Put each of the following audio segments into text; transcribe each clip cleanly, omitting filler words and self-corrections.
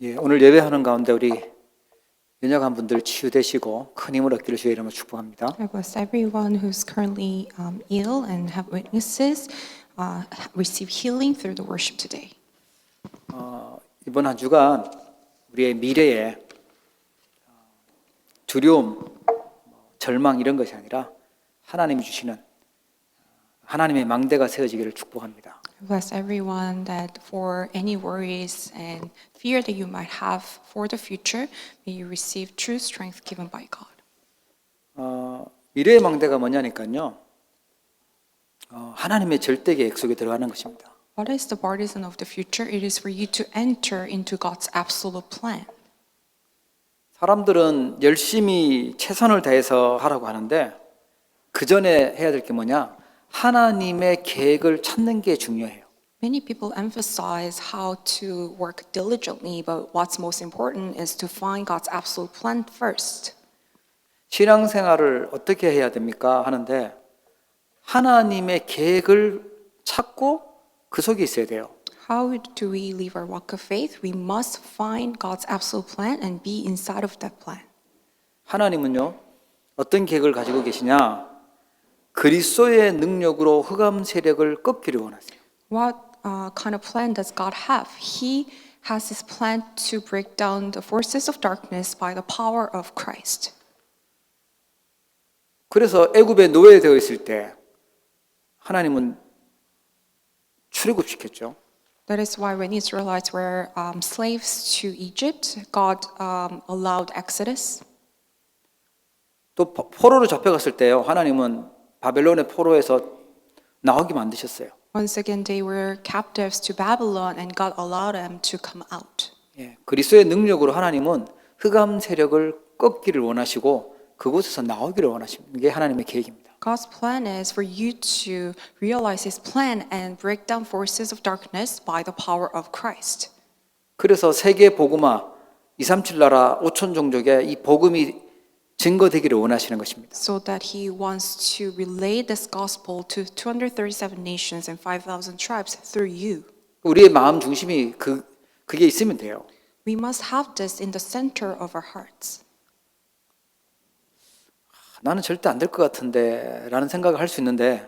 예, 오늘 예배하는 가운데 우리 연약한 분들 치유되시고 큰 힘을 얻기를 주의 이름으로 축복합니다. I bless everyone who's currently ill and have weaknesses. Receive healing through the worship today. 이번 한 주간 우리의 미래에 두려움, 절망 이런 것이 아니라 하나님이 주시는 하나님의 망대가 세워지기를 축복합니다. I bless everyone that for any worries and fear that you might have for the future, may you receive true strength given by God. 미래의 망대가 뭐냐니까요. 하나님의 절대 계획 속에 들어가는 것입니다. What is the partisan of the future? It is for you to enter into God's absolute plan. 사람들은 열심히 최선을 다해서 하라고 하는데 그 전에 해야 될 게 뭐냐? 하나님의 계획을 찾는 게 중요해요. Many people emphasize how to work diligently, but what's most important is to find God's absolute plan first. 신앙생활을 어떻게 해야 됩니까? 하는데 하나님의 계획을 찾고 그 속에 있어야 돼요. How do we live our walk of faith? We must find God's absolute plan and be inside of that plan. 하나님은요, 어떤 계획을 가지고 계시냐? 그리스도의 능력으로 흑암 세력을 꺾기를 원하세요. What kind of plan does God have? He has his plan to break down the forces of darkness by the power of Christ. 그래서 애굽에 노예되어 있을 때 하나님은 출애굽시켰죠. That is why when Israelites were slaves to Egypt, God allowed Exodus. 또 포로로 잡혀갔을 때요, 하나님은 바벨론의 포로에서 나오게 만드셨어요. Once again, they were captives to Babylon, and God allowed them to come out. 예, 그리스도의 능력으로 하나님은 흑암 세력을 꺾기를 원하시고 그곳에서 나오기를 원하시는 게 하나님의 계획입니다. God's plan is for you to realize His plan and break down forces of darkness by the power of Christ. 그래서 세계 복음화 237 나라 5천 종족에 이 복음이 증거되기를 원하시는 것입니다. So that He wants to relay this gospel to 237 nations and 5,000 tribes through you. 우리의 마음 중심이 그게 있으면 돼요. We must have this in the center of our hearts. 나는 절대 안 될 것 같은데 라는 생각을 할 수 있는데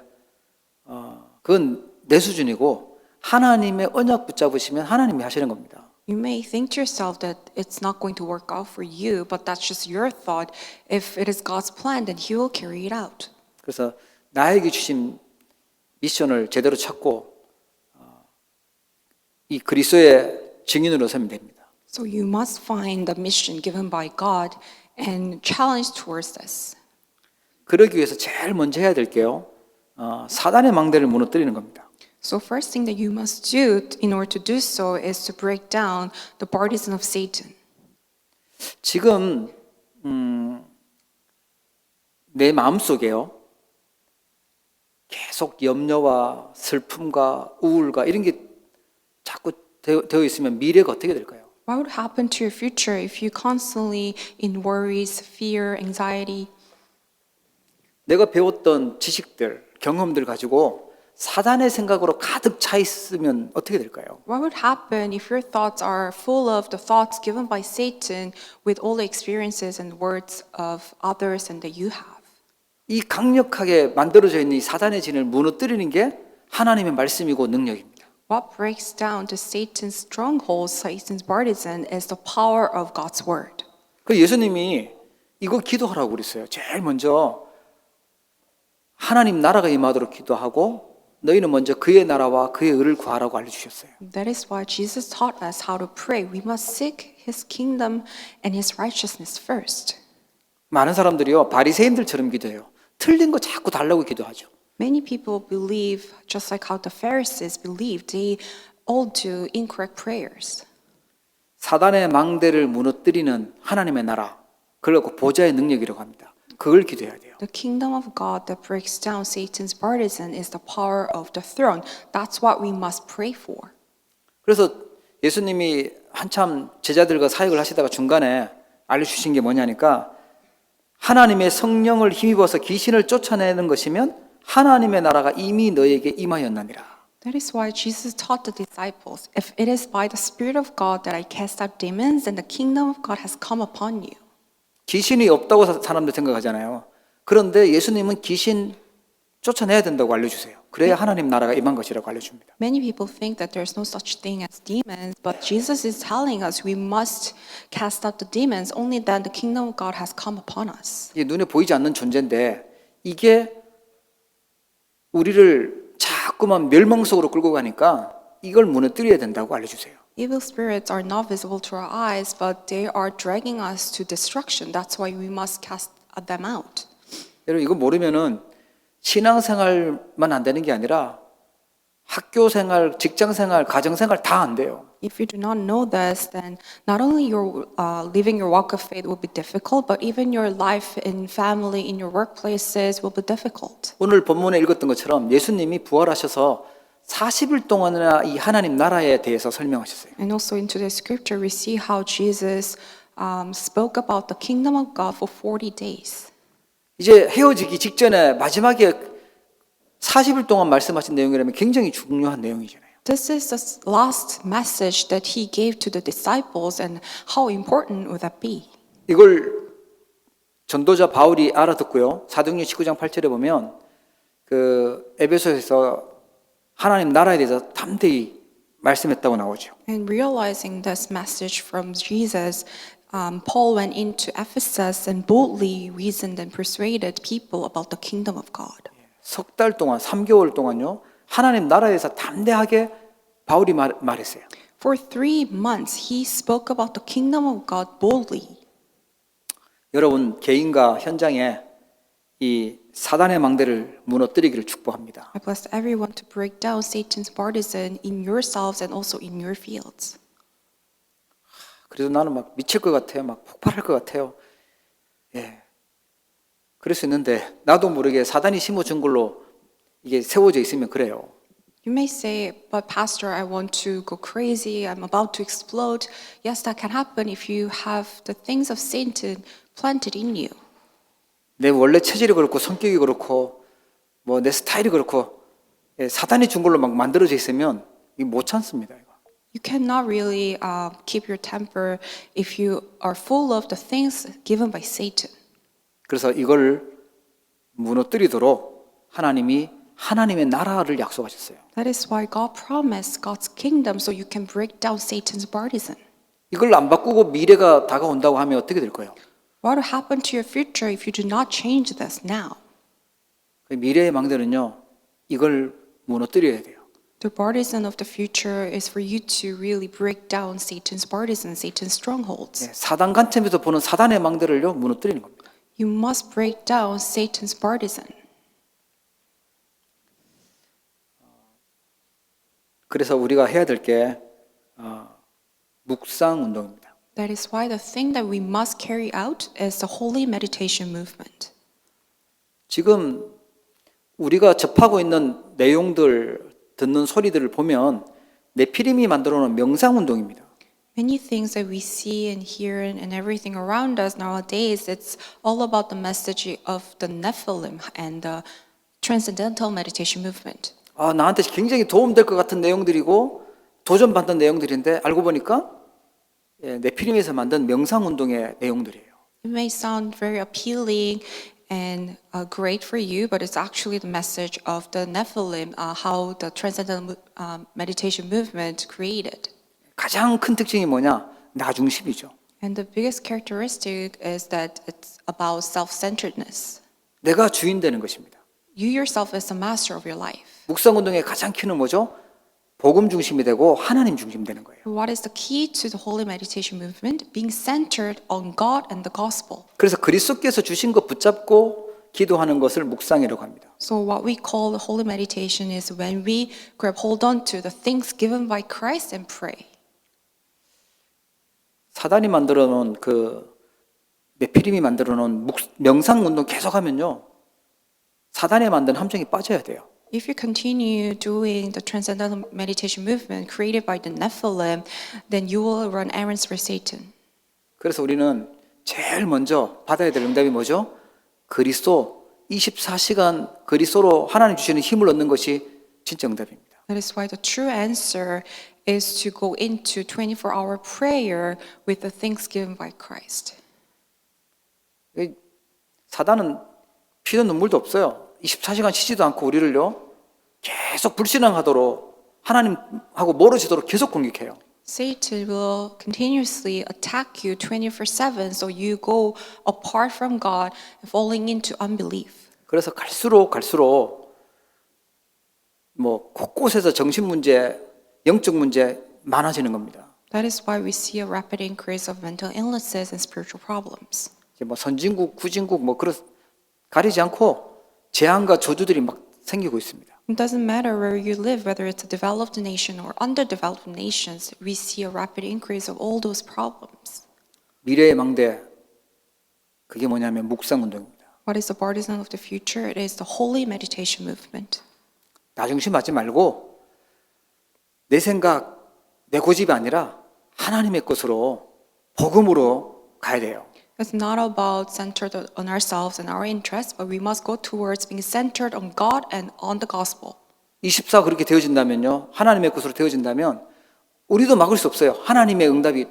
그건 내 수준이고 하나님의 언약 붙잡으시면 하나님이 하시는 겁니다. You may think to yourself that it's not going to work out for you, but that's just your thought. If it is God's plan, then He will carry it out. 그래서 나에게 주신 미션을 제대로 찾고 이 그리스도의 증인으로 서면 됩니다. So you must find the mission given by God and challenge towards this. 그러기 위해서 제일 먼저 해야 될 게요. 사단의 망대를 무너뜨리는 겁니다. So first thing that you must do in order to do so is to break down the partisan of Satan. 지금 내 마음속에요. 계속 염려와 슬픔과 우울과 이런 게 자꾸 되어 있으면 미래가 어떻게 될까요? What would happen to your future if you constantly in worries, fear, anxiety? 내가 배웠던 지식들, 경험들 가지고 사단의 생각으로 가득 차 있으면 어떻게 될까요? What would happen if your thoughts are full of the thoughts given by Satan with all the experiences and words of others and that you have? 이 강력하게 만들어져 있는 이 사단의 진을 무너뜨리는 게 하나님의 말씀이고 능력입니다. What breaks down to Satan's strongholds, Satan's partisan, is the power of God's word. 그 예수님이 이거 기도하라고 그랬어요. 제일 먼저 하나님 나라가 임하도록 기도하고 너희는 먼저 그의 나라와 그의 의를 구하라고 알려주셨어요. That is why Jesus taught us how to pray. We must seek His kingdom and His righteousness first. 많은 사람들이요 바리새인들처럼 기도해요. 틀린 거 자꾸 달라고 기도하죠. Many people believe, just like how the Pharisees believed, they all do incorrect prayers. 사단의 망대를 무너뜨리는 하나님의 나라, 그걸 보좌의 능력이라고 합니다. 그걸 기도해야 돼요. The kingdom of God that breaks down Satan's partisan is the power of the throne. That's what we must pray for. 그래서 예수님이 한참 제자들과 사역을 하시다가 중간에 알려주신 게 뭐냐니까 하나님의 성령을 힘입어서 귀신을 쫓아내는 것이면 하나님의 나라가 이미 너에게 임하였느니라. That is why Jesus taught the disciples, if it is by the Spirit of God that I cast out demons, then the kingdom of God has come upon you. 귀신이 없다고 사람들 생각하잖아요. 그런데 예수님은 귀신 쫓아내야 된다고 알려주세요. 그래야 하나님 나라가 임한 것이라고 알려줍니다. Many people think that there's no such thing as demons, but Jesus is telling us we must cast out the demons, only then the kingdom of God has come upon us. 이게 눈에 보이지 않는 존재인데 이게 우리를 자꾸만 멸망 속으로 끌고 가니까 이걸 무너뜨려야 된다고 알려주세요. Evil spirits are not visible to our eyes, but they are dragging us to destruction. That's why we must cast them out. 여러분 이거 모르면은 신앙생활만 안 되는 게 아니라 학교생활, 직장생활, 가정생활 다 안 돼요. If you do not know this, then not only your living your walk of faith will be difficult, but even your life in family, in your workplaces will be difficult. 오늘 본문에 읽었던 것처럼 예수님이 부활하셔서 40일 동안이나 이 하나님 나라에 대해서 설명하셨어요. And also in today's scripture, we see how Jesus spoke about the kingdom of God for 40 days. 이제 헤어지기 직전에 마지막에 40일 동안 말씀하신 내용이라면 굉장히 중요한 내용이잖아요. This is the last message that he gave to the disciples, and how important would that be? 이걸 전도자 바울이 알아듣고요. 사도행전 19장 8절에 보면 그 에베소에서 하나님 나라에 대해서 담대히 말씀했다고 나오죠. And realizing this message from Jesus, Paul went into Ephesus and boldly reasoned and persuaded people about the kingdom of God. 석 달 동안, 3개월 동안요. 하나님 나라에 대해서 담대하게 바울이 말했어요. For 3 months, he spoke about the kingdom of God boldly. 여러분 개인과 현장에 이 사단의 망대를 무너뜨리기를 축복합니다. I bless everyone to break down Satan's partisan in yourselves and also in your fields. 그래서 나는 막 미칠 것 같아요. 막 폭발할 것 같아요. 예. 그럴 수 있는데 나도 모르게 사단이 심어준 걸로 이게 세워져 있으면 그래요. You may say, but Pastor, I want to go crazy. I'm about to explode. Yes, that can happen if you have the things of Satan planted in you. 내 원래 체질이 그렇고 성격이 그렇고 뭐 내 스타일이 그렇고 예, 사단이 준 걸로 막 만들어져 있으면 이거 못 참습니다. 이거. You cannot really keep your temper if you are full of the things given by Satan. 그래서 이걸 무너뜨리도록 하나님이 하나님의 나라를 약속하셨어요. That is why God promised God's kingdom so you can break down Satan's partisan. 이걸 안 바꾸고 미래가 다가온다고 하면 어떻게 될 거예요? What will happen to your future if you do not change this now? 미래의 망대는요. 이걸 무너뜨려야 돼요. The partisan of the future is for you to really break down Satan's partisan, Satan's strongholds. 예, 사단 관점에서 보는 사단의 망대를요 무너뜨리는 겁니다. You must break down Satan's partisan. 그래서 우리가 해야 될 게 묵상 운동입니다. That is why the thing that we must carry out is the holy meditation movement. 지금 우리가 접하고 있는 내용들, 듣는 소리들을 보면 네피림이 만들어놓은 명상 운동입니다. Many things that we see and hear and everything around us nowadays, it's all about the message of the Nephilim and the transcendental meditation movement. 나한테 굉장히 도움될 것 같은 내용들이고 도전받는 내용들인데 알고 보니까 네피림에서 만든 명상 운동의 내용들이에요. It may sound very appealing and great for you, but it's actually the message of the Nephilim, how the transcendental meditation movement created. 가장 큰 특징이 뭐냐? 나 중심이죠. And the biggest characteristic is that it's about self-centeredness. 내가 주인 되는 것입니다. You yourself is the master of your life. 묵상 운동의 가장 키는 뭐죠? 복음 중심이 되고 하나님 중심 되는 거예요. What is the key to the holy meditation movement? Being centered on God and the gospel. 그래서 그리스도께서 주신 것 붙잡고 기도하는 것을 묵상이라고 합니다. So what we call the holy meditation is when we grab hold on to the things given by Christ and pray. 사단이 만들어 놓은 네피림이 만들어 놓은 명상 운동 계속하면요. 사단에 만든 함정이 빠져야 돼요. If you continue doing the transcendental meditation movement created by the Nephilim, then you will run errands for Satan. 그래서 우리는 제일 먼저 받아야 될 응답이 뭐죠? 그리스도 24시간 그리스도로 하나님 주시는 힘을 얻는 것이 진짜 응답입니다. That is why the true answer is to go into 24-hour prayer with the thanksgiving by Christ. 이 사단은 피도 눈물도 없어요. 24시간 쉬지도 않고 우리를요 계속 불신앙하도록 하나님하고 멀어지도록 계속 공격해요. Satan will continuously attack you 24/7, so you go apart from God, falling into unbelief. 그래서 갈수록 뭐 곳곳에서 정신 문제, 영적 문제 많아지는 겁니다. That is why we see a rapid increase of mental illnesses and spiritual problems. 이제 뭐 선진국, 후진국 뭐 그런 가리지 않고 재앙과 저주들이 막 생기고 있습니다. It doesn't matter where you live, whether it's a developed nation or underdeveloped nations, we see a rapid increase of all those problems. 미래의 망대 그게 뭐냐면 묵상 운동입니다. What is the partisan of the future? It is the holy meditation movement. 나 중심하지 말고 내 생각, 내 고집이 아니라 하나님의 것으로 복음으로 가야 돼요. It's not about centered on ourselves and our interests, but we must go towards being centered on God and on the gospel. 24 그렇게 되어진다면요. 하나님의 것으로 되어진다면 우리도 막을 수 없어요. 하나님의 응답이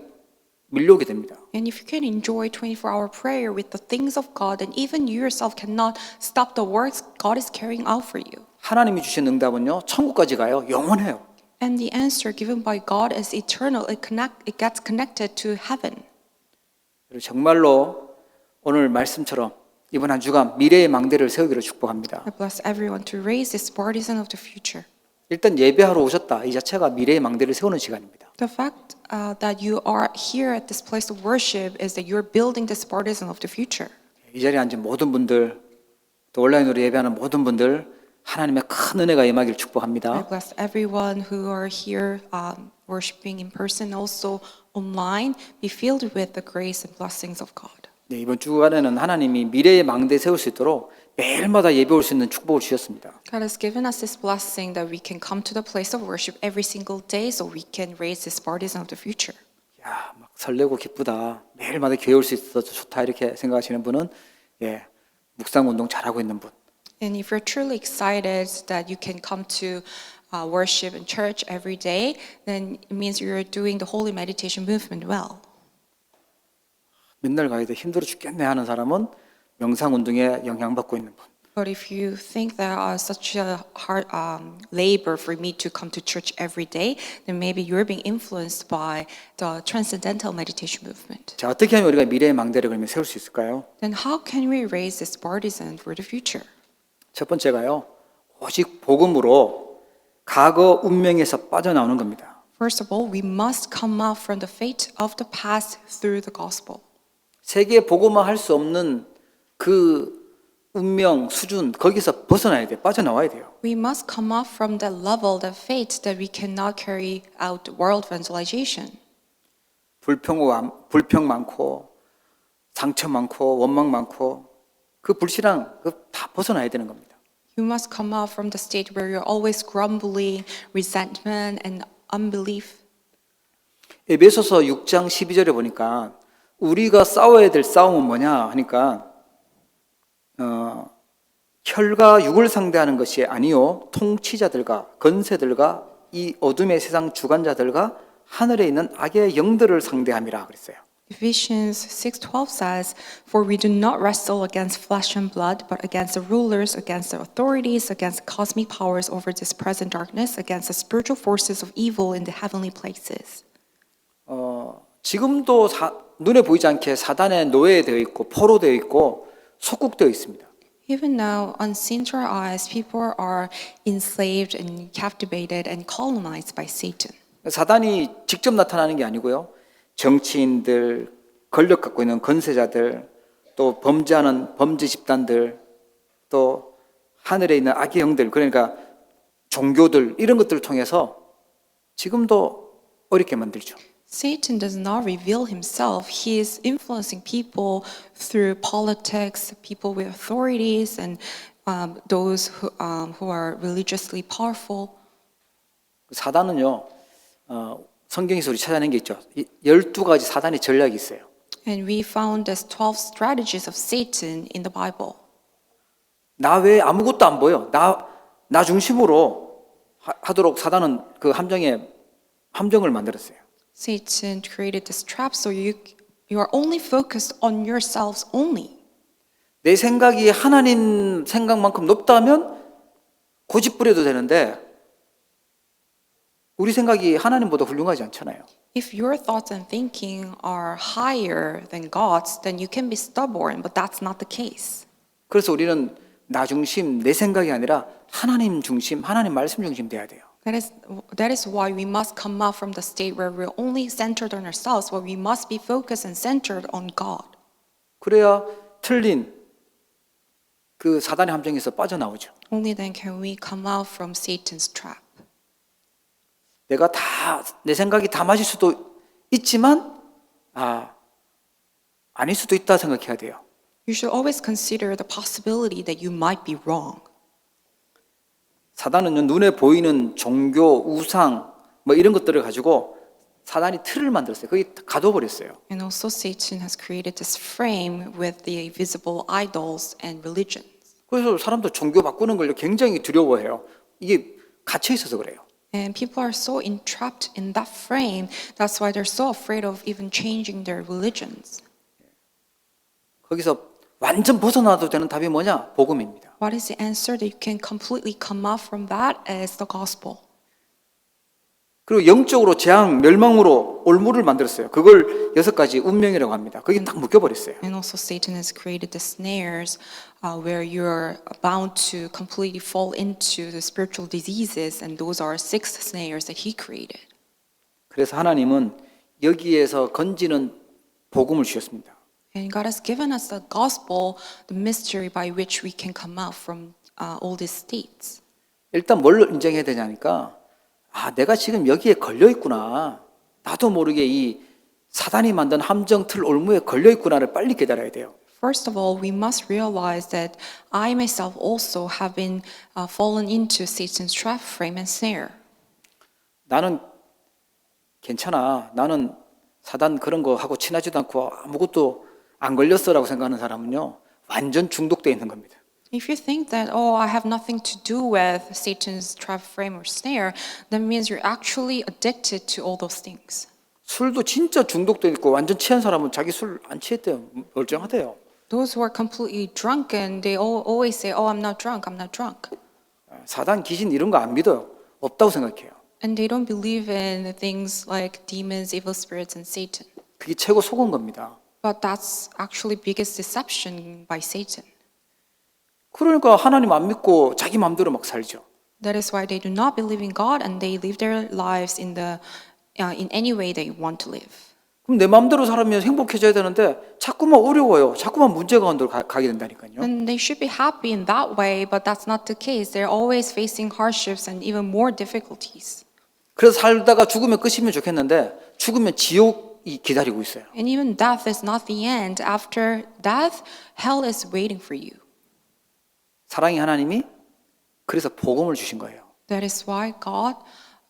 밀려오게 됩니다. And if you can enjoy 24-hour prayer with the things of God, then even you yourself cannot stop the works God is carrying out for you. 하나님이 주신 응답은요. 천국까지 가요. 영원해요. And the answer given by God is eternal. It gets connected to heaven. 정말로 오늘 말씀처럼 이번 한 주간 미래의 망대를 세우기를 축복합니다. I bless everyone to raise this partisan of the future. 일단 예배하러 오셨다. 이 자체가 미래의 망대를 세우는 시간입니다. The fact that you are here at this place of worship is that you're building this partisan of the future. 이 자리에 앉은 모든 분들, 또 온라인으로 예배하는 모든 분들 하나님의 큰 은혜가 임하기를 I 축복합니다. bless everyone who are here worshiping in person, also online. Be filled with the grace and blessings of God. 네, 이번 주간에는 하나님이 미래의 망대 세울 수 있도록 매일마다 예배 올 수 있는 축복을 주셨습니다. God has given us this blessing that we can come to the place of worship every single day, so we can raise this partisan of the future. 야, 막 설레고 기쁘다. 매일마다 교회 올 수 있어서 좋다 이렇게 생각하시는 분은 예, 묵상 운동 잘하고 있는 분. And if you're truly excited that you can come to worship in church every day, then it means you're doing the holy meditation movement well. 맨날 가야 돼 힘들어 죽겠네 하는 사람은 명상 운동에 영향받고 있는 분. But if you think that such a hard labor for me to come to church every day, then maybe you're being influenced by the transcendental meditation movement. 자, 어떻게 하면 우리가 미래의 망대를 그러면 세울 수 있을까요? Then how can we raise this partisan for the future? 첫 번째가요. 오직 복음으로 과거 운명에서 빠져나오는 겁니다. First of all, we must come out from the fate of the past through the gospel. 세계에 복음화할 수 없는 그 운명 수준 거기서 벗어나야 돼. 빠져나와야 돼요. We must come out from that level, that fate that we cannot carry out world evangelization. 불평 많고 상처 많고 원망 많고 그 불신앙 다 벗어나야 되는 겁니다. You must come out from the state where you're always grumbling, resentment, and unbelief. 에베소서 6장 12절에 보니까 우리가 싸워야 될 싸움은 뭐냐 하니까 혈과 육을 상대하는 것이 아니요 통치자들과 건세들과 이 어둠의 세상 주관자들과 하늘에 있는 악의 영들을 상대함이라 그랬어요. Ephesians 6:12 says, "For we do not wrestle against flesh and blood, but against the rulers, against the authorities, against cosmic powers over this present darkness, against the spiritual forces of evil in the heavenly places." 지금도 눈에 보이지 않게 사단의 노예되어 있고 포로되어 있고 속국되어 있습니다. Even now, unseen to our eyes, people are enslaved and captivated and colonized by Satan. 사단이 직접 나타나는 게 아니고요. 정치인들, 권력 갖고 있는 건세자들, 또 범죄하는 범죄 집단들, 또 하늘에 있는 악의 영들, 그러니까 종교들 이런 것들을 통해서 지금도 어렵게 만들죠. Satan does not reveal himself. He is influencing people through politics, people with authorities, and those who are religiously powerful. 사단은요, 성경에서 우리 찾아낸 게 있죠. 12가지 사단의 전략이 있어요. And we found these 12 strategies of Satan in the Bible. 나 외에 아무것도 안 보여. 나 중심으로 하도록 사단은 그 함정을 만들었어요. Satan created this trap so you are only focused on yourselves only. 내 생각이 하나님 생각만큼 높다면 고집 부려도 되는데 우리 생각이 하나님보다 훌륭하지 않잖아요. If your thoughts and thinking are higher than God's, then you can be stubborn, but that's not the case. 그래서 우리는 나 중심, 내 생각이 아니라 하나님 중심, 하나님 말씀 중심 돼야 돼요. That is why we must come out from the state where we're only centered on ourselves, but we must be focused and centered on God. 그래야 틀린 그 사단의 함정에서 빠져나오죠. Only then can we come out from Satan's trap. 내가 내 생각이 다 맞을 수도 있지만 아닐 수도 있다 생각해야 돼요. You should always consider the possibility that you might be wrong. 사단은 눈에 보이는 종교, 우상 뭐 이런 것들을 가지고 사단이 틀을 만들었어요. 거기 가둬버렸어요. And also Satan has created this frame with the visible idols and religions. 그래서 사람들 종교 바꾸는 걸 굉장히 두려워해요. 이게 갇혀 있어서 그래요. And people are so entrapped in that frame. That's why they're so afraid of even changing their religions. 거기서 완전 벗어나도 되는 답이 뭐냐? 복음입니다. What is the answer that you can completely come out from that as the gospel? 그리고 영적으로 재앙, 멸망으로 올무를 만들었어요. 그걸 6가지 운명이라고 합니다. 거기 딱 묶여버렸어요. And also Satan has created the snares where you're bound to completely fall into the spiritual diseases, and those are 6 snares that he created. 그래서 하나님은 여기에서 건지는 복음을 주셨습니다. And God has given us the gospel, the mystery by which we can come out from all these states. 일단 뭘 인정해야 되냐니까 내가 지금 여기에 걸려 있구나. 나도 모르게 이 사단이 만든 함정 틀 올무에 걸려 있구나를 빨리 깨달아야 돼요. First of all, we must realize that I myself also have been fallen into Satan's trap frame and snare. 나는 괜찮아. 나는 사단 그런 거 하고 친하지도 않고 아무것도 안 걸렸어라고 생각하는 사람은요. 완전 중독되어 있는 겁니다. If you think that, I have nothing to do with Satan's trap frame or snare, that means you're actually addicted to all those things. 술도 진짜 중독되어 있고 완전 취한 사람은 자기 술 안 취했대요. 멀쩡하대요. Those who are completely drunken, they always say, I'm not drunk, I'm not drunk. 사단, 귀신 이런 거 안 믿어요. 없다고 생각해요. And they don't believe in things like demons, evil spirits, and Satan. 그게 최고 속은 겁니다. But that's actually biggest deception by Satan. 그러니까 하나님 안 믿고 자기 마음대로 막 살죠. That is why they do not believe in God and they live their lives in any way they want to live. 그럼 내 마음대로 살면 행복해져야 되는데 자꾸만 어려워요. 자꾸만 문제 가운데로 가게 된다니까요. And they should be happy in that way, but that's not the case. They're always facing hardships and even more difficulties. 그래서 살다가 죽으면 끝이면 좋겠는데 죽으면 지옥이 기다리고 있어요. And even death is not the end. After death, hell is waiting for you. 사랑의 하나님이 그래서 복음을 주신 거예요. That is why God,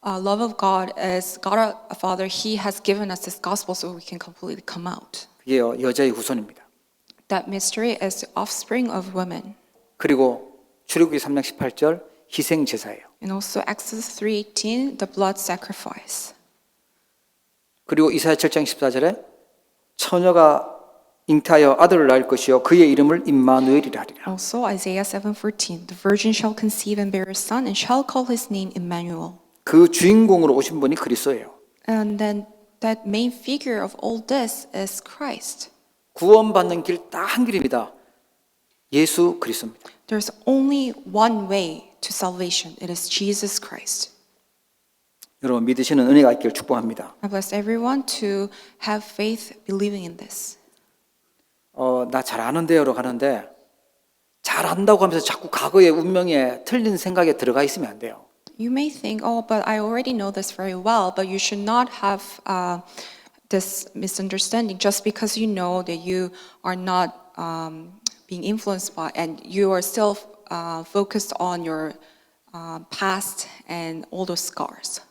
love of God, as God our Father, He has given us this gospel so we can completely come out. 그게 여자의 후손입니다. That mystery is the offspring of women. 그리고 출애굽기 3장 18절 희생 제사예요. And also Exodus 3:18, the blood sacrifice. 그리고 이사야 7장 14절에 처녀가 잉태하여 아들을 낳을 것이요 그의 이름을 임마누엘이라 하리라. Also Isaiah 7:14, the virgin shall conceive and bear a son and shall call his name Emmanuel. 그 주인공으로 오신 분이 그리스도예요. And then that main figure of all this is Christ. 구원받는 길 딱 한 길입니다. 예수 그리스도입니다. There's only one way to salvation. It is Jesus Christ. 여러분 믿으시는 은혜가 있기를 축복합니다. I bless everyone to have faith believing in this. 나 잘 아는데요로 가는데 잘 안다고 하면서 자꾸 과거의 운명에 틀린 생각에 들어가 있으면 안 돼요. You may think, but I already know this very well, but you should not have this misunderstanding just because you know that you are not being influenced by, and you are still focused on your past and all those scars.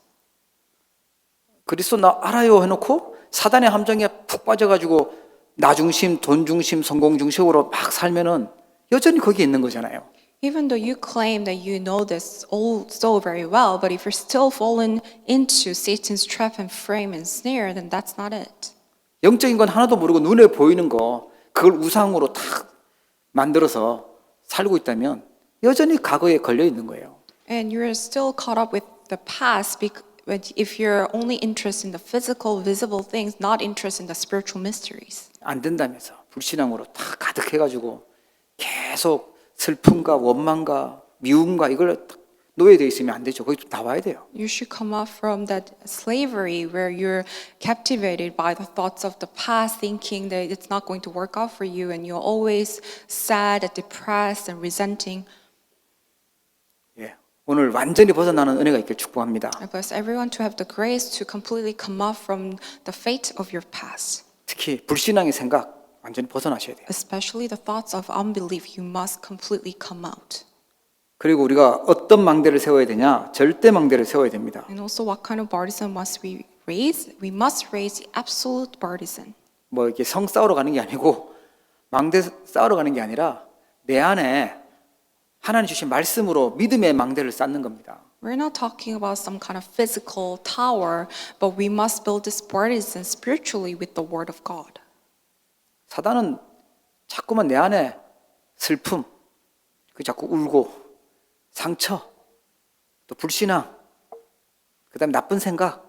그리스도 나 알아요 해놓고 사단의 함정에 푹 빠져가지고 나 중심, 돈 중심, 성공 중심으로 막 살면은 여전히 거기에 있는 거잖아요. Even though you claim that you know this all so very well, but if you're still falling into Satan's trap and frame and snare, then that's not it. 영적인 건 하나도 모르고 눈에 보이는 거 그걸 우상으로 탁 만들어서 살고 있다면 여전히 과거에 걸려 있는 거예요. And you're still caught up with the past but if you're only interested in the physical, visible things, not interested in the spiritual mysteries. 안 된다면서 불신앙으로 다 가득해가지고 계속 슬픔과 원망과 미움과 이걸 노예되어 있으면 안 되죠. 거기 좀 나와야 돼요. You should come out from that slavery where you're captivated by the thoughts of the past, thinking that it's not going to work out for you, and you're always sad, depressed, and resenting. 예, 오늘 완전히 벗어나는 은혜가 있길 축복합니다. I bless everyone to have the grace to completely come out from the fate of your past. 특히 불신앙의 생각 완전히 벗어나셔야 돼요. Especially the thoughts of unbelief, you must completely come out. 그리고 우리가 어떤 망대를 세워야 되냐? 절대 망대를 세워야 됩니다. And also, what kind of partisan must we raise? We must raise the absolute partisan. 뭐 이렇게 성 싸우러 가는 게 아니고 망대 싸우러 가는 게 아니라 내 안에 하나님 주신 말씀으로 믿음의 망대를 쌓는 겁니다. We're not talking about some kind of physical tower, but we must build this partisan spiritually with the word of God. 사단은 자꾸만 내 안에 슬픔, 그 자꾸 울고 상처, 또 불신앙, 그다음에 나쁜 생각,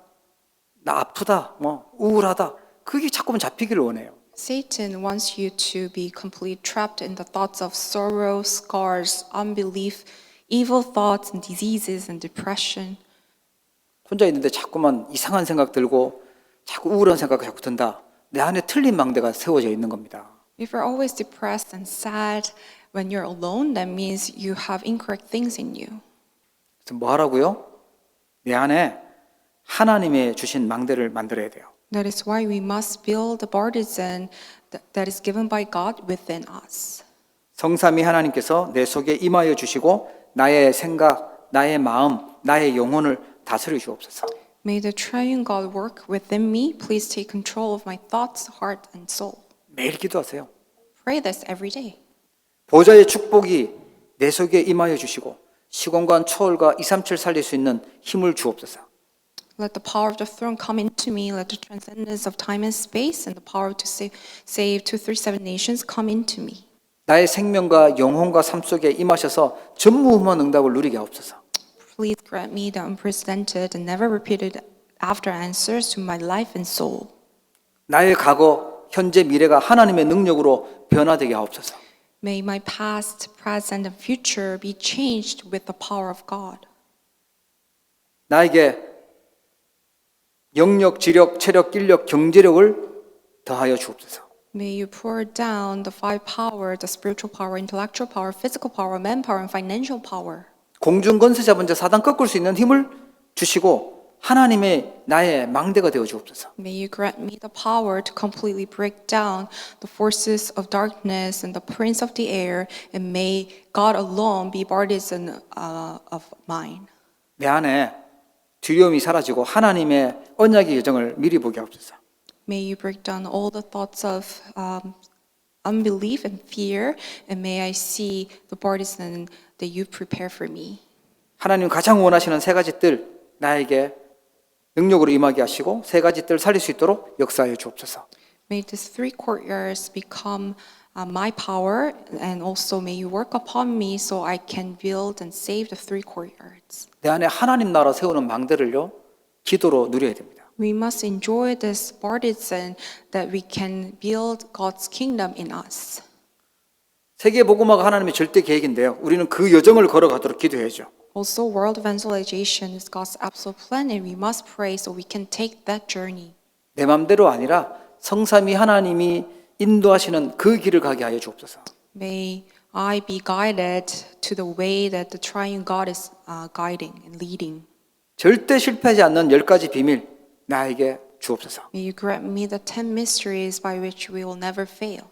나 아프다, 뭐 우울하다, 그게 자꾸만 잡히기를 원해요. Satan wants you to be completely trapped in the thoughts of sorrow, scars, unbelief, evil thoughts and diseases and depression. 혼자 있는데 자꾸만 이상한 생각 들고 자꾸 우울한 생각이 자꾸 든다. 내 안에 틀린 망대가 세워져 있는 겁니다. If you're always depressed and sad when you're alone, that means you have incorrect things in you. 그래서 뭐 하라고요? 내 안에 하나님의 주신 망대를 만들어야 돼요. That is why we must build the partisan that is given by God within us. 성삼위 하나님께서 내 속에 임하여 주시고 나의 생각, 나의 마음, 나의 영혼을 다스려 주옵소서. May the triune God work within me. Please take control of my thoughts, heart, and soul. 매일 기도하세요. Pray this every day. 보좌의 축복이 내 속에 임하여 주시고 시공간 초월과 237 살릴 수 있는 힘을 주옵소서. Let the power of the throne come into me. Let the transcendence of time and space and the power to save 237 nations come into me. 나의 생명과 영혼과 삶 속에 임하셔서 전무후무한 응답을 누리게 하옵소서. Please grant me the unprecedented and never repeated after answers to my life and soul. 나의 과거, 현재, 미래가 하나님의 능력으로 변화되게 하옵소서. May my past, present, and future be changed with the power of God. 나에게 영력, 지력, 체력, 인력, 경제력을 더하여 주옵소서. May you pour down the five power, the spiritual power, intellectual power, physical power, manpower, and financial power. 공중 권세 잡은 자 사단 꺾을 수 있는 힘을 주시고 하나님의 나의 망대가 되어 주옵소서. May you grant me the power to completely break down the forces of darkness and the prince of the air, and may God alone be partisan of mine. 내 안에 두려움이 사라지고 하나님의 언약의 여정을 미리 보게 하옵소서. May you break down all the thoughts of unbelief and fear, and may I see the partisan that you prepare for me. 하나님 가장 원하시는 세 가지 뜰 나에게 능력으로 임하게 하시고 세 가지 뜰 살릴 수 있도록 역사하여 주옵소서. May these three courtyards become my power, and also may you work upon me so I can build and save the three courtyards. 내 안에 하나님 나라 세우는 망대를요 기도로 누려야 됩니다. We must enjoy this partisan that we can build God's kingdom in us. 세계 복음화가 하나님의 절대 계획인데요. 우리는 그 여정을 걸어가도록 기도해야죠. Also, world evangelization is God's absolute plan, and we must pray so we can take that journey. 내 맘대로 아니라 성삼위 하나님이 인도하시는 그 길을 가게 하여 주옵소서. May I be guided to the way that the triune God is guiding and leading. 절대 실패하지 않는 10가지 비밀 나에게 주옵소서. May you grant me the 10 mysteries by which we will never fail.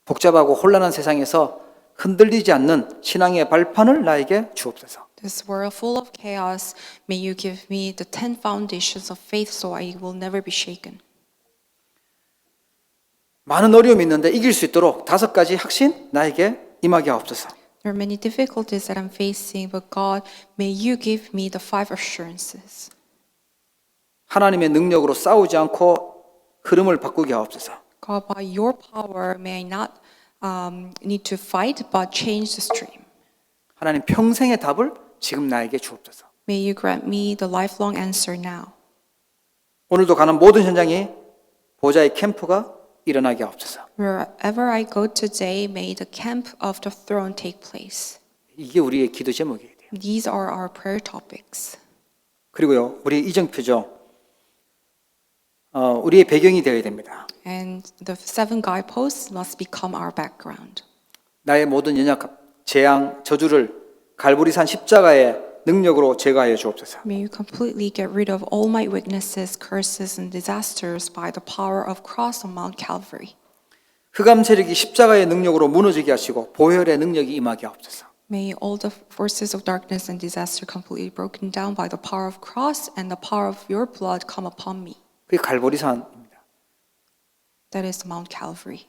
복잡하고 혼란한 세상에서 흔들리지 않는 신앙의 발판을 나에게 주옵소서. This world full of chaos, may you give me the 10 foundations of faith so I will never be shaken. 많은 어려움이 있는데 이길 수 있도록 5가지 확신 나에게 임하게 하옵소서. There are many difficulties that I'm facing, but God, may you give me the 5 assurances. 하나님의 능력으로 싸우지 않고 흐름을 바꾸게 하옵소서. God, by your power, may I not need to fight, but change the stream. 하나님 평생의 답을 지금 나에게 주옵소서. May you grant me the lifelong answer now. 오늘도 가는 모든 현장이 보좌의 캠프가 일어나게 하옵소서. Wherever I go today, may the camp of the throne take place. 이게 우리의 기도 제목이에요. These are our prayer topics. 그리고요, 우리 이정표죠. 우리의 배경이 되어야 됩니다. And the 7 guideposts must become our background. 나의 모든 연약, 재앙, 저주를 갈보리산 십자가의 능력으로 제거하여 주옵소서. May you completely get rid of all my weaknesses, curses, and disasters by the power of cross on Mount Calvary. 흑암 세력이 십자가의 능력으로 무너지게 하시고 보혈의 능력이 임하게 하옵소서. May all the forces of darkness and disaster completely broken down by the power of cross and the power of your blood come upon me. 그게 갈보리산입니다. That is Mount Calvary.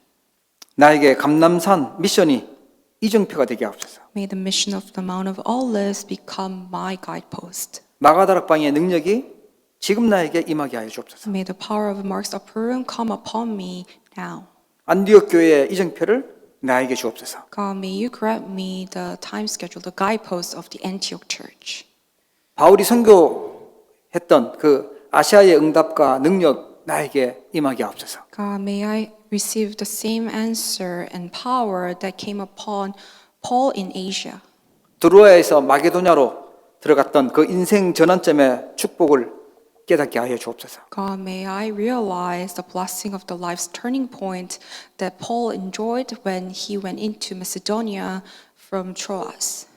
나에게 감람산 미션이 이정표가 되게 하옵소서. May the mission of the Mount of Olives become my guidepost. 마가다락방의 능력이 지금 나에게 임하게 하여 주옵소서. May the power of Mark's upper room come upon me now. 안디옥 교회의 이정표를 나에게 주옵소서. God, may you grant me the time schedule, the guideposts of the Antioch Church. 바울이 선교했던 그 아시아의 응답과 능력 나에게 임하게 하옵소서. God, may I receive the same answer and power that came upon Paul in Asia. 드로아에서 마게도냐로 들어갔던 그 인생 전환점의 축복을 깨닫게 하여 주옵소서. God, may I realize the blessing of the life's turning point that Paul enjoyed when he went into Macedonia from Troas.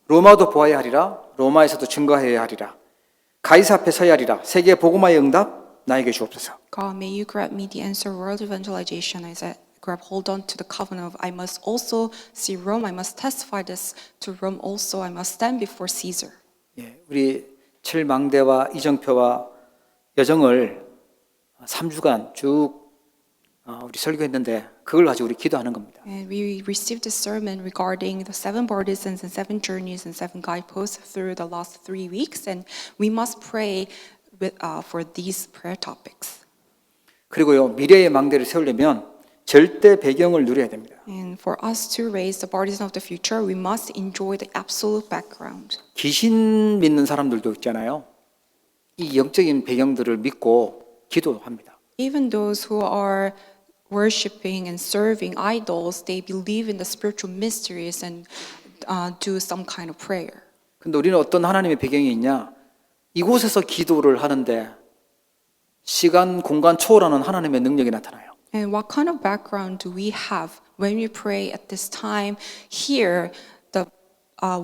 로마도 보아야 하리라. 로마에서도 증거해야 하리라. 가이사 앞에 서야 하리라. 세계 복음화의 응답 나에게 주옵소서. God, may you grant me the answer world evangelization as I grab hold on to the covenant of I must also see Rome, I must testify this to Rome also, I must stand before Caesar. 예, 우리 칠망대와 이정표와 여정을 3주간 쭉 우리 설교했는데 그걸 가지고 우리 기도하는 겁니다. And we received a sermon regarding the 7 partisans and 7 journeys and 7 guideposts through the last 3 weeks, and we must pray for these prayer topics. 그리고요, 미래의 망대를 세우려면 절대 배경을 누려야 됩니다. And for us to raise the partisan of the future, we must enjoy the absolute background. 귀신 믿는 사람들도 있잖아요. 이 영적인 배경들을 믿고 기도합니다. Even those who are worshiping and serving idols, they believe in the spiritual mysteries and do some kind of prayer. 근데 우리는 어떤 하나님의 배경이 있냐? 이곳에서 기도를 하는데 시간, 공간 초월하는 하나님의 능력이 나타나요. And what kind of background do we have when we pray at this time? Here, the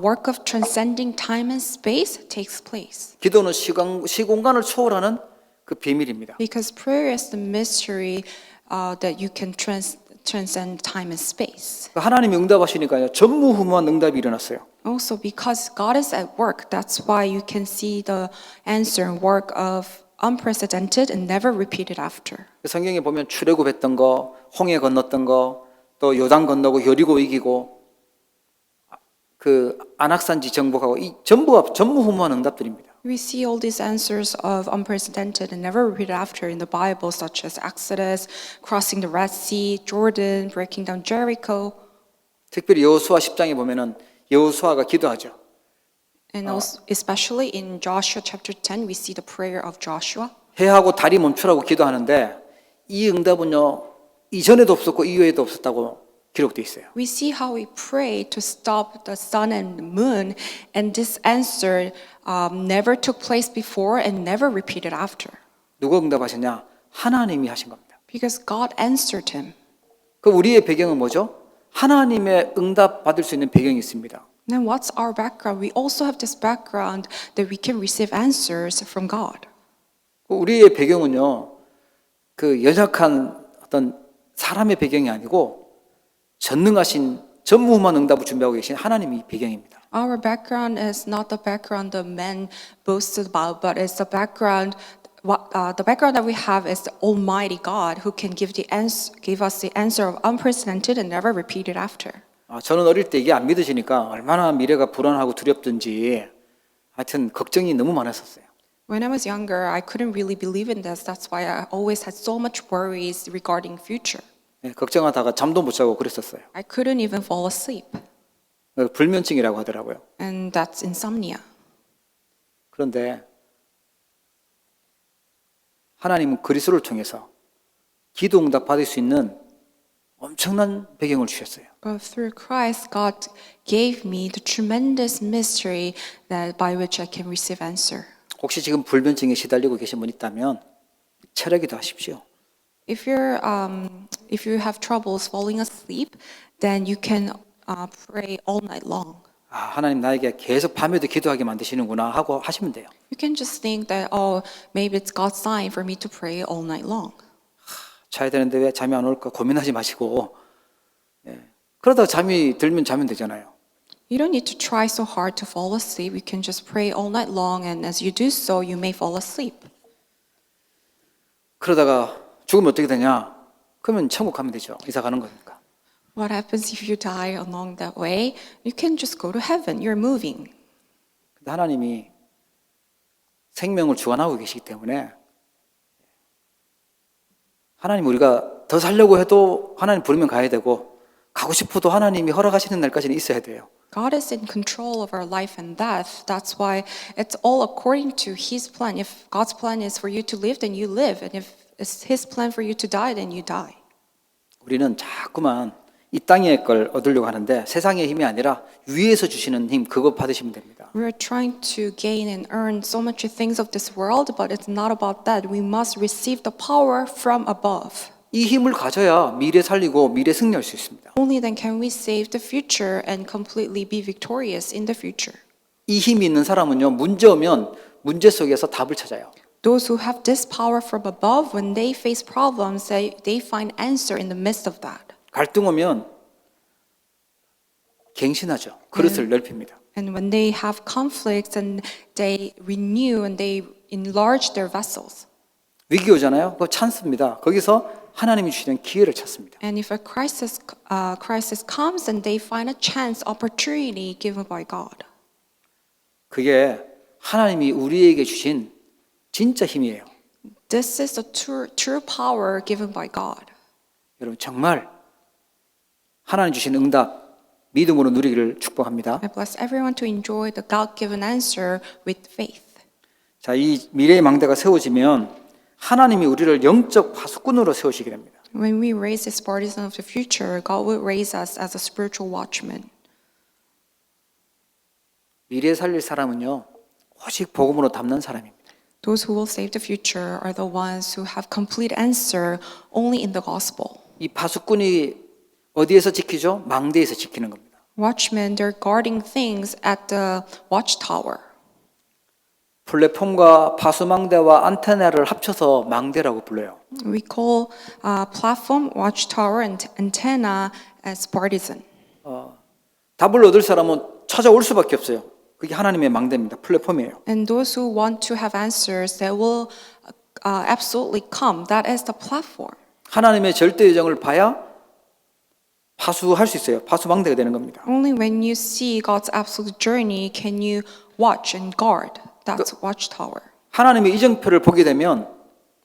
work of transcending time and space takes place. 기도는 시공간을 초월하는 그 비밀입니다. Because prayer is the mystery that you can transcend time and space. 하나님이 응답하시니까요, 전무후무한 응답이 일어났어요. Also, because God is at work, that's why you can see the answer and work of unprecedented and never repeated after. 성경에 보면 출애굽했던 거, 홍해 건넜던 거, 또 요단 건너고 여리고 이기고 그 안악산지 정복하고 이 전부가 전무후무한 응답들입니다. We see all these answers of unprecedented and never repeated after in the Bible, such as Exodus, crossing the Red Sea, Jordan, breaking down Jericho. 특별히 여호수아 10장에 보면은 여호수아가 기도하죠. And also, especially in Joshua chapter 10, we see the prayer of Joshua. 해하고 달이 멈추라고 기도하는데 이 응답은요, 이전에도 없었고 이후에도 없었다고 기록되어 있어요. We see how we pray to stop the sun and moon, and this answer never took place before and never repeated after. 누가 응답하셨냐? 하나님이 하신 겁니다. Because God answered him. 그 우리의 배경은 뭐죠? 하나님의 응답 받을 수 있는 배경이 있습니다. Then what's our background? We also have this background that we can receive answers from God. 우리의 배경은요, 그 연약한 어떤 사람의 배경이 아니고 전능하신 전무후무한 응답을 준비하고 계신 하나님이 배경입니다. Our background is not the background that men boasted about, but it's the background. The background that we have is the Almighty God, who can give us the answer of unprecedented and never repeated after. 저는 어릴 때 이게 안 믿어지니까 얼마나 미래가 불안하고 두렵든지 하여튼 걱정이 너무 많았었어요. When I was younger, I couldn't really believe in this. That's why I always had so much worries regarding future. 예, 걱정하다가 잠도 못 자고 그랬었어요. I couldn't even fall asleep, 불면증이라고 하더라고요. and that's insomnia. 그런데 하나님은 그리스도를 통해서 기도 응답 받을 수 있는 엄청난 배경을 주셨어요. But through Christ, God gave me the tremendous mystery that by which I can receive answer. 혹시 지금 불면증에 시달리고 계신 분 있다면 철회기도 하십시오. If you have troubles falling asleep, then you can pray all night long. 하나님 나에게 계속 밤에도 기도하게 만드시는구나 하고 하시면 돼요. You can just think that, oh, maybe it's God's sign for me to pray all night long. 자야 되는데 왜 잠이 안 올까 고민하지 마시고 그러다가 잠이 들면 자면 되잖아요. You don't need to try so hard to fall asleep. You can just pray all night long, and as you do so, you may fall asleep. 그러다가 죽으면 어떻게 되냐? 그러면 천국 가면 되죠. 이사 가는 거니까. What happens if you die along that way? You can just go to heaven. You're moving. 근데 하나님이 생명을 주관하고 계시기 때문에 하나님 우리가 더 살려고 해도 하나님 부르면 가야 되고 가고 싶어도 하나님이 허락하시는 날까지는 있어야 돼요. God is in control of our life and death. That's why it's all according to His plan. If God's plan is for you to live, then you live. And if it's His plan for you to die, then you die. 우리는 자꾸만 이 땅의 걸 얻으려고 하는데 세상의 힘이 아니라 위에서 주시는 힘 그거 받으시면 됩니다. We're trying to gain and earn so much things of this world, but it's not about that. We must receive the power from above. 이 힘을 가져야 미래 살리고 미래 승리할 수 있습니다. Only then can we save the future and completely be victorious in the future. 이 힘이 있는 사람은요 문제 오면 문제 속에서 답을 찾아요. Those who have this power from above, when they face problems, they find answer in the midst of that. 갈등 오면 갱신하죠. 그릇을 넓힙니다. And when they have conflicts, and they renew and they enlarge their vessels. 위기 오잖아요. 그거 찬스입니다. 거기서 하나님이 주시는 기회를 찾습니다. And if a crisis comes, and they find a chance, opportunity given by God. 그게 하나님이 우리에게 주신 진짜 힘이에요. This is the true power given by God. 여러분 정말 하나님 주신 응답 믿음으로 누리기를 축복합니다. I bless everyone to enjoy the God-given answer with faith. 자, 이 미래의 망대가 세워지면 하나님이 우리를 영적 파수꾼으로 세우시게 됩니다. When we raise this partisan of the future, God will raise us as a spiritual watchman. 미래 살릴 사람은요 오직 복음으로 담는 사람입니다. Those who will save the future are the ones who have complete answer only in the gospel. 이 파수꾼이 어디에서 지키죠? 망대에서 지키는 겁니다. Watchmen, they're guarding things at the watchtower. 플랫폼과 파수망대와 안테나를 합쳐서 망대라고 불러요. We call platform, watchtower, and antenna as partisan. 답을 얻을 사람은 찾아올 수밖에 없어요. 그게 하나님의 망대입니다. 플랫폼이에요. And those who want to have answers, they will absolutely come. That is the platform. 하나님의 절대 예정을 봐야 파수할 수 있어요. 파수망대가 되는 겁니다. Only when you see God's absolute journey can you watch and guard. That's watchtower. 하나님의 이정표를 보게 되면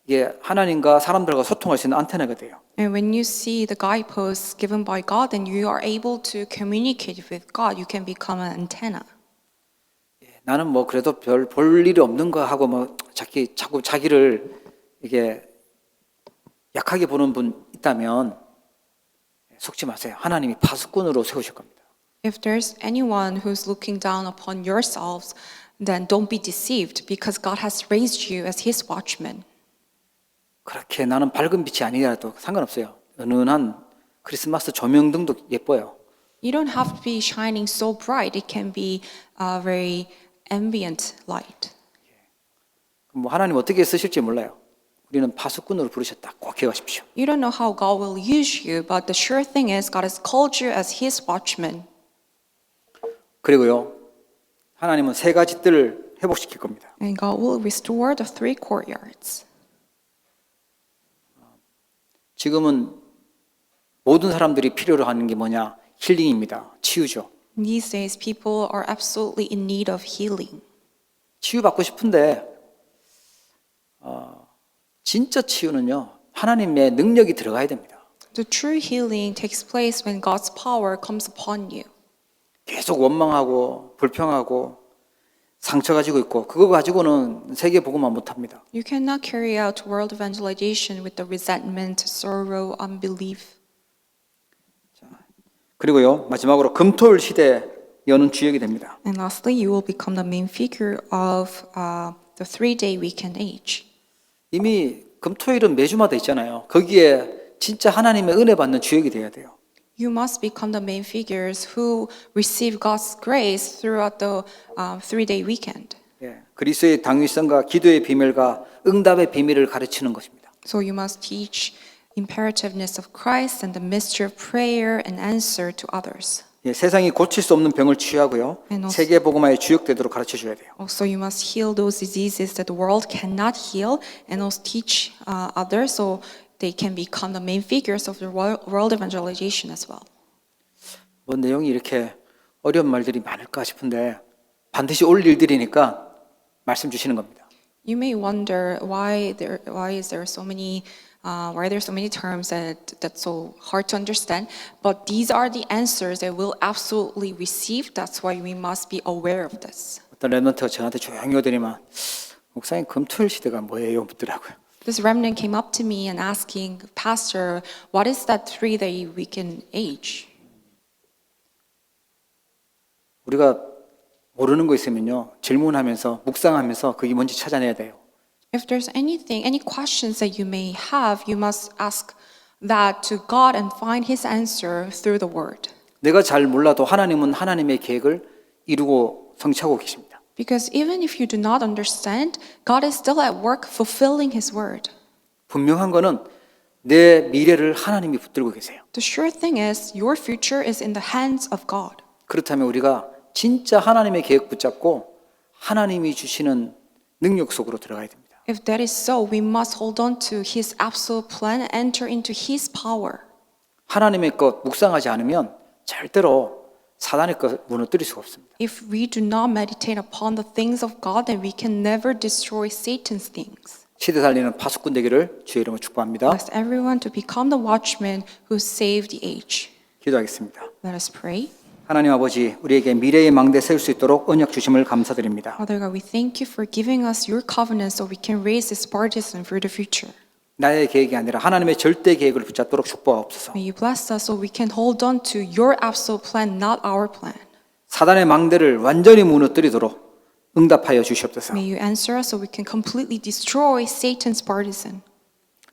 이게 하나님과 사람들과 소통할 수 있는 안테나가 돼요. And when you see the guideposts given by God, then you are able to communicate with God. You can become an antenna. 나는 뭐 그래도 별 볼 일이 없는 거 하고 뭐 자꾸 자기를 이게 약하게 보는 분 있다면 속지 마세요. 하나님이 파수꾼으로 세우실 겁니다. If there's anyone who's looking down upon yourselves, then don't be deceived, because God has raised you as His watchman. 그렇게 나는 밝은 빛이 아니라도 상관없어요. 은은한 크리스마스 조명등도 예뻐요. You don't have to be shining so bright. It can be a very ambient light. 뭐 하나님 어떻게 쓰실지 몰라요. 우리는 파수꾼으로 부르셨다. 꼭 기억하십시오. You don't know how God will use you, but the sure thing is God has called you as His watchman. 그리고요. 하나님은 세 가지 뜰을 회복시킬 겁니다. And God will restore the 3 courtyards. 지금은 모든 사람들이 필요로 하는 게 뭐냐? 힐링입니다. 치유죠. These days, people are absolutely in need of healing. 치유받고 싶은데 진짜 치유는요. 하나님의 능력이 들어가야 됩니다. The true healing takes place when God's power comes upon you. 계속 원망하고 불평하고 상처 가지고 있고 그거 가지고는 세계 복음화 못합니다. You cannot carry out world evangelization with the resentment, sorrow, unbelief. 그리고요. 마지막으로 금토일 시대 여는 주역이 됩니다. And lastly, you will become the main figure of the 3-day weekend age. 이미 금토일은 매주마다 있잖아요. 거기에 진짜 하나님의 은혜 받는 주역이 돼야 돼요. You must become the main figures who receive God's grace throughout the 3-day weekend. 예, 그리스도의 당위성과 기도의 비밀과 응답의 비밀을 가르치는 것입니다. So you must teach imperativeness of Christ and the mystery of prayer and answer to others. 예, 세상이 고칠 수 없는 병을 치유하고요. And also- 세계 복음화의 주역되도록 가르쳐 줘야 돼요. Also, you must heal those diseases that the world cannot heal, and also teach others so they can become the main figures of the world evangelization as well. 뭐 내용이 이렇게 어려운 말들이 많을까 싶은데 반드시 올 일들이니까 말씀 주시는 겁니다. You may wonder why is there so many why are there so many terms that's so hard to understand, but these are the answers that we'll absolutely receive. That's why we must be aware of this. 어떤 랩런트가 저한테 조용히 오더니만 목사님 금토일 시대가 뭐예요? 묻더라고요. This remnant came up to me and asking, Pastor, what is that 3-day weekend age? 우리가 모르는 거 있으면요. 질문하면서 묵상하면서 그게 뭔지 찾아내야 돼요. If there's any questions that you may have, you must ask that to God and find His answer through the Word. 내가 잘 몰라도 하나님은 하나님의 계획을 이루고 성취하고 계십니다. Because even if you do not understand, God is still at work fulfilling His Word. 분명한 거는 내 미래를 하나님이 붙들고 계세요. The sure thing is, your future is in the hands of God. 그렇다면 우리가 진짜 하나님의 계획 붙잡고 하나님이 주시는 능력 속으로 들어가야 됩니다. If that is so, we must hold on to His absolute plan and enter into His power. 하나님의 것 묵상하지 않으면 절대로 사단의 것 무너뜨릴 수가 없습니다. If we do not meditate upon the things of God, then we can never destroy Satan's things. 시대 살리는 파수꾼 되기를 주의 이름으로 축복합니다. Bless everyone to become the watchman who saved the age. 기도하겠습니다. Let us pray. 하나님 아버지, 우리에게 미래의 망대 세울 수 있도록 언약 주심을 감사드립니다. Father God, we thank you for giving us your covenant so we can raise this partisan for the future. 나의 계획이 아니라 하나님의 절대 계획을 붙잡도록 축복하옵소서. May you bless us so we can hold on to your absolute plan, not our plan. 사단의 망대를 완전히 무너뜨리도록 응답하여 주시옵소서. May you answer us so we can completely destroy Satan's partisan.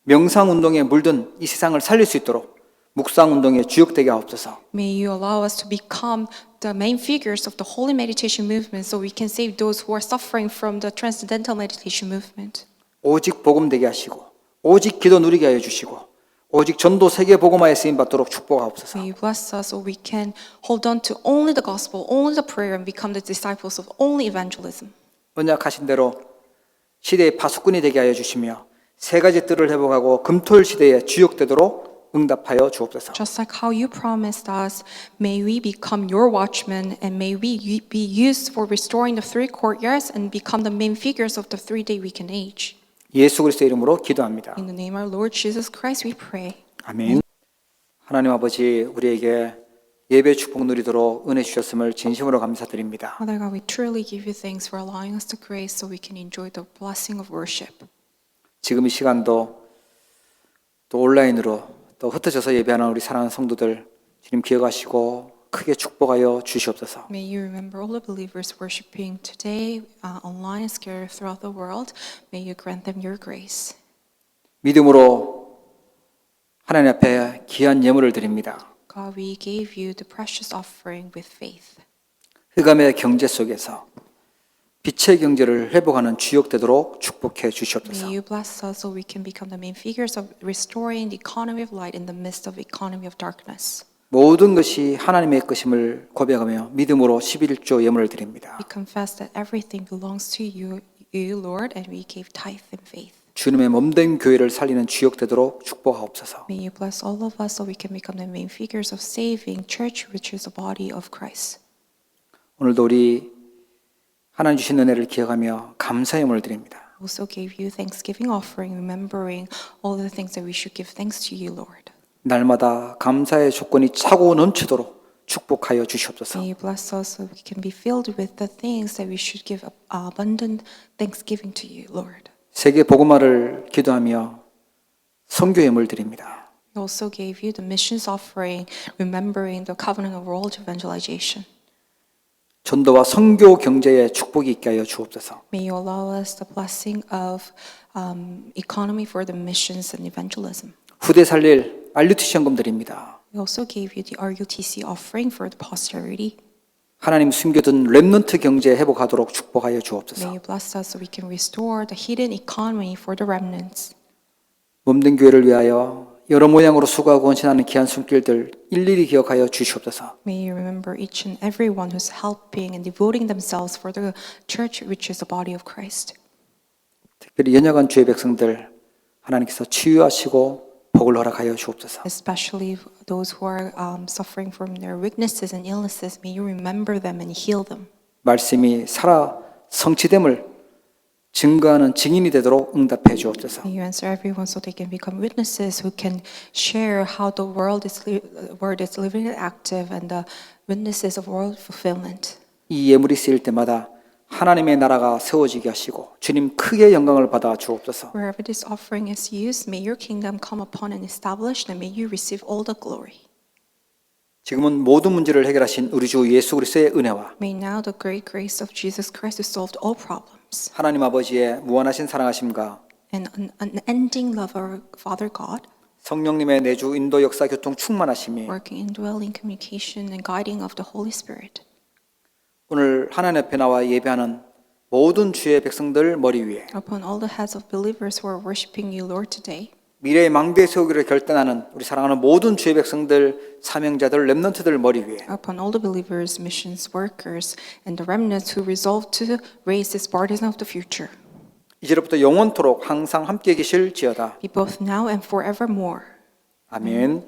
명상 운동에 물든 이 세상을 살릴 수 있도록 묵상 운동에 주역되게 하옵소서. May you allow us to become the main figures of the holy meditation movement so we can save those who are suffering from the transcendental meditation movement. 오직 복음 되게 하시고 오직 기도 누리게 하여 주시고 오직 전도 세계 복음화에 쓰임 받도록 축복하옵소서. May you bless us so we can hold on to only the gospel, only the prayer, and become the disciples of only evangelism. 언약하신 대로 시대의 파수꾼이 되게 하여 주시며 세 가지 뜰을 회복하고 금토일 시대에 주역되도록 응답하여 주옵소서. Just like how you promised us, may we become your watchmen and may we be used for restoring the 3 courtyards and become the main figures of the 3-day weekend age. 예수 그리스도의 이름으로 기도합니다. In the name of our Lord Jesus Christ, we pray. 아멘. 하나님 아버지, 우리에게 예배 축복 누리도록 은혜 주셨음을 진심으로 감사드립니다. Father God, we truly give you thanks for allowing us the grace so we can enjoy the blessing of worship. 지금 이 시간도 또 온라인으로 또 흩어져서 예배하는 우리 사랑하는 성도들 주님 기억하시고 크게 축복하여 주시옵소서. May you remember all the believers worshiping today online and scattered throughout the world. May you grant them your grace. 믿음으로 하나님 앞에 귀한 예물을 드립니다. God, we gave you the precious offering with faith. 흑암의 경제 속에서 빛의 경제를 회복하는 주역되도록 축복해 주시옵소서. May you bless us so we can become the main figures of restoring the economy of light in the midst of economy of darkness. 모든 것이 하나님의 것임을 고백하며 믿음으로 11조 예물을 드립니다. We confess that everything belongs to you, Lord, and we gave tithe in faith. 주님의 몸된 교회를 살리는 주역 되도록 축복하옵소서. May you bless all of us so we can become the main figures of saving church, which is the body of Christ. 오늘도 우리 하나님 주신 은혜를 기억하며 감사의 예물을 드립니다. Also gave you thanksgiving offering, remembering all the things that we should give thanks to you, Lord. 날마다 감사의 조건이 차고 넘치도록 축복하여 주시옵소서. May you bless us so we can be filled with the things that we should give abundant thanksgiving to you, Lord. 세계 복음화를 기도하며 선교 예물 드립니다. We also gave you the missions offering, remembering the covenant of world evangelization. 전도와 선교 경제에 축복이 있게 하여 주옵소서. May you allow us the blessing of economy for the missions and evangelism. 후대 살릴 RUTC 헌금 드립니다. We also gave you the RUTC offering for the posterity. 하나님 숨겨둔 렘넌트 경제 회복하도록 축복하여 May 주옵소서. you bless us so we can restore the hidden economy for the remnants. 몸된 교회를 위하여 여러 모양으로 수고하고 헌신하는 귀한 손길들 일일이 기억하여 주시옵소서. May you remember each and every one who's helping and devoting themselves for the church, which is the body of Christ. 특별히 연약한 주의 백성들 하나님께서 치유하시고 복을 허락하여 주옵소서. Especially those who are suffering from their weaknesses and illnesses, may you remember them and heal them. 말씀이 살아 성취됨을 증거하는 증인이 되도록 응답해 주옵소서. May you answer everyone so they can become witnesses who can share how the word is living and active and the witnesses of world fulfillment. 이 예물이 쓰일 때마다 하나님의 나라가 세워지게 하시고 주님 크게 영광을 받아 주옵소서. Wherever this offering is used, may your kingdom come upon and established, and may you receive all the glory. 지금은 모든 문제를 해결하신 우리 주 예수 그리스도의 은혜와 May now the great grace of Jesus Christ who solved all problems 하나님 아버지의 무한하신 사랑하심과 and an unending love of our Father God, 성령님의 내주 인도 역사 교통 충만하심이 working indwelling communication and guiding of the Holy Spirit, 오늘 하나님 앞에 나와 예배하는 모든 주의 백성들 머리 위에 upon all the heads of believers who are worshiping you, Lord, today, 미래의 망대 세우기를 결단하는 우리 사랑하는 모든 주의 백성들 사명자들 렘넌트들 머리 위에 upon all the believers, missions workers, and the remnants who resolve to raise this burden of the future, 이제로부터 영원토록 항상 함께 계실지어다. be both now and forevermore. 아멘.